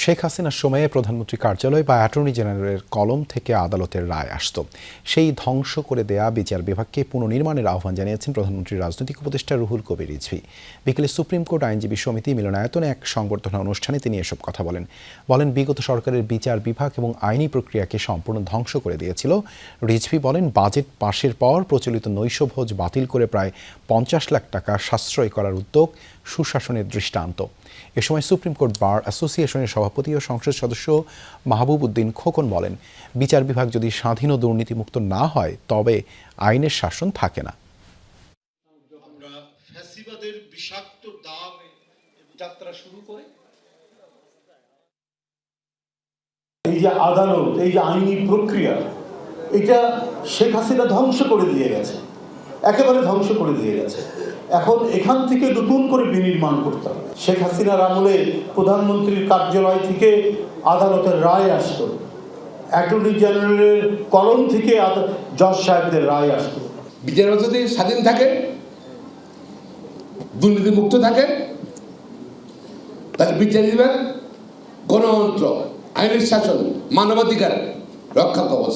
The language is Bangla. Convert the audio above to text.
শেখ হাসিনার সময়ে প্রধানমন্ত্রী কার্যালয় বা অ্যাটর্নি জেনারেলের কলম থেকে আদালতের রায় আসত। সেই ধ্বংস করে দেয়া বিচার বিভাগকে পুনর্নির্মাণের আহ্বান জানিয়েছেন প্রধানমন্ত্রীর রাজনৈতিক উপদেষ্টা রুহুল কবির রিজভী। বিকেলে সুপ্রিম কোর্ট আইনজীবী সমিতি মিলনায়তনে এক সংবর্ধনা অনুষ্ঠানে তিনি এসব কথা বলেন বিগত সরকারের বিচার বিভাগ এবং আইনি প্রক্রিয়াকে সম্পূর্ণ ধ্বংস করে দিয়েছিল। রিজভী বলেন, বাজেট পাশের পর প্রচলিত নৈশভোজ বাতিল করে প্রায় 50 লাখ টাকা সাশ্রয় করার উদ্যোগ সুশাসনের দৃষ্টান্ত। এ সময় সুপ্রিম কোর্ট বার অ্যাসোসিয়েশনের সভাপতি ও সংসদ সদস্য মাহবুব উদ্দিন খোকন বলেন, বিচার বিভাগ যদি স্বাধীন ও দুর্নীতিমুক্ত না হয় তবে আইনের শাসন থাকে না। আমরা ফ্যাসিবাদের বিষাক্ত দাগ যাত্রা শুরু করে এই যে আদালত, এই যে আইনি প্রক্রিয়া, এটা শেখ হাসিনা ধ্বংস করে দিয়ে গেছে, একেবারে ধ্বংস করে দিয়ে গেছে। এখন এখান থেকে নতুন করে বিনির্মাণ করতে হবে। শেখ হাসিনার আমলে প্রধানমন্ত্রীর কার্যালয় থেকে আদালতের রায় আসত, অ্যাটর্নি জেনারেলের কলম থেকে জজ সাহেবদের রায় আসত। বিচার যদি স্বাধীন থাকে, দুর্নীতিমুক্ত থাকে, তার বিচার বিভাগ, গণতন্ত্র, আইনের শাসন, মানবাধিকার রক্ষা কবচ।